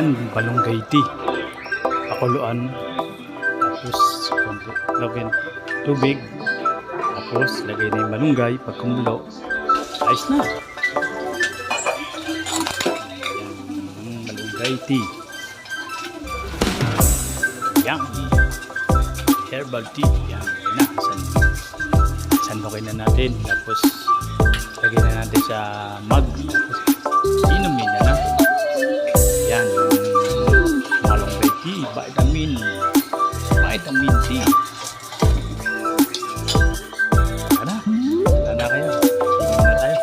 Yan, balonggay tea. Pakuluan. Tapos, konti. Lagyan tubig. Tapos, lagay na yung malunggay. Pag kumulo, ayos na. Yan, malunggay tea. Yan. Herbal tea. Yan, yun na. Sandukin na natin. Tapos, lagay na natin sa mug. Tapos, inumin na natin. Yan, yung malunggay tea. Vitamin C. Wala na kayo. Inumin na tayo.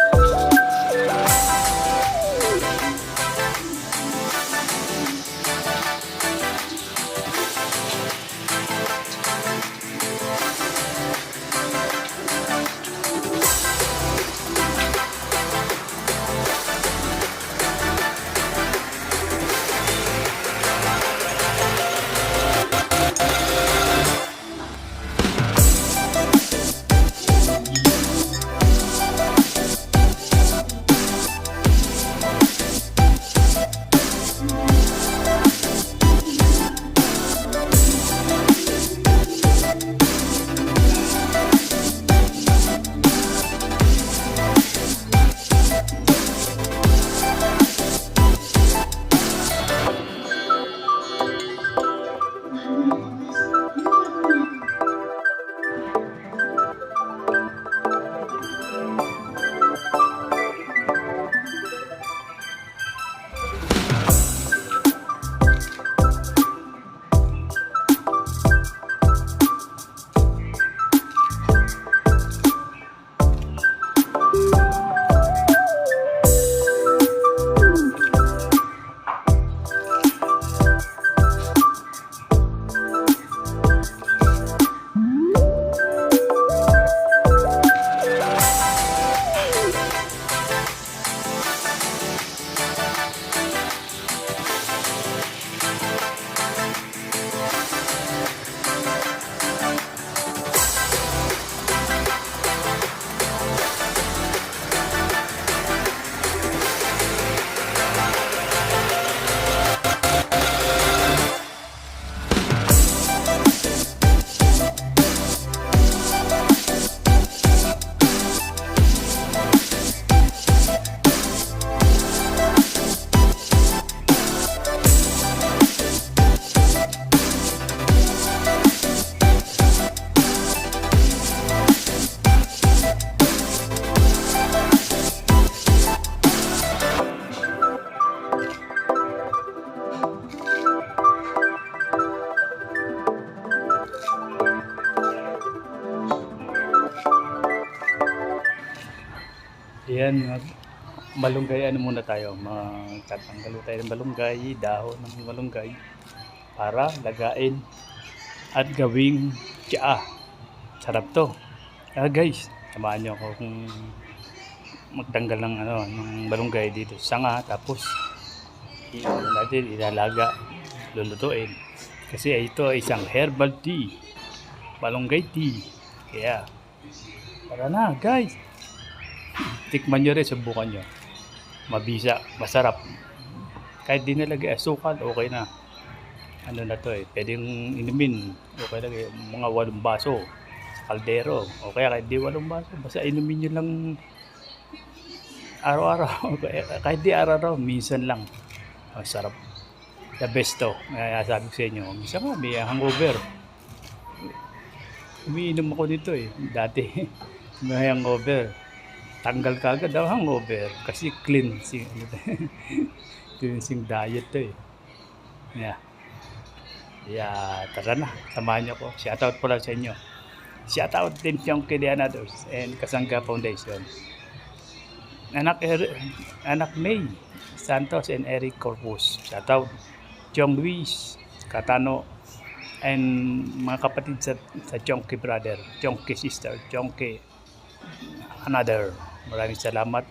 Ayan, malunggay, ano muna tayo, magtatanggal tayo ng malunggay, dahon ng malunggay para lagain at gawing tsaa. Sarap to. Guys, samahan nyo ako kung magtanggal ng, ng malunggay dito sa sanga, tapos natin ilalaga, lulutuin. Kasi ito ay isang herbal tea, malunggay tea. Kaya, tara na guys! Tikman nyo rin, subukan nyo. Mabisa, masarap. Kahit di nalagay asukal, okay na. Ano na to pwedeng inumin. Okay lang mga 8 baso sa kaldero. O kaya kahit di 8 baso, basta inumin nyo lang araw-araw. Kahit di araw-araw, minsan lang. Masarap. The best to. Kaya sabi ko sa inyo, minsan nga may hangover. Umiinom ako dito dati. May hangover. Tanggal ka agad ang hangover kasi cleansing cleansing diet to Yeah. Tara na, samahan niyo ko. Shoutout po lang sa inyo. Shoutout din yung Kilianados and Kasangga Foundation. Anak May Santos and Eric Corpus. Shoutout Chong Luis Katano and mga kapatid sa Chongki brother, Chongki sister, Chongki another. Maraming salamat.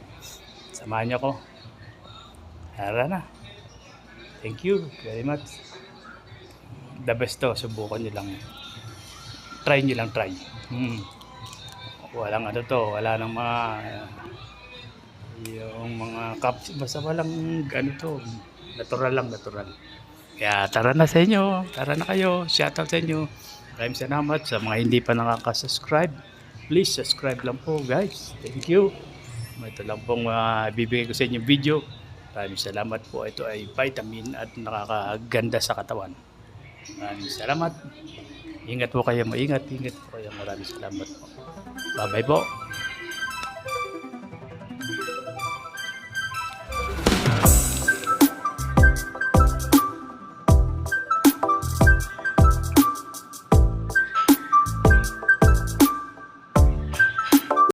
Samahan niyo ako. Tara na. Thank you very much. The best to. Subukan niyo lang. Try niyo lang, try. Walang wala nang mga yung mga cups, basta walang Natural lang, natural. Kaya tara na sa inyo, tara na kayo, shoutout sa inyo. Maraming salamat sa mga hindi pa nakaka-subscribe. Please subscribe lang po guys. Thank you. Ito lang pong bibigay ko sa inyo video. Maraming salamat po. Ito ay vitamin at nakakaganda sa katawan. Maraming salamat. Ingat po kayo, maingat. Ingat po kayo. Maraming salamat po. Bye-bye po.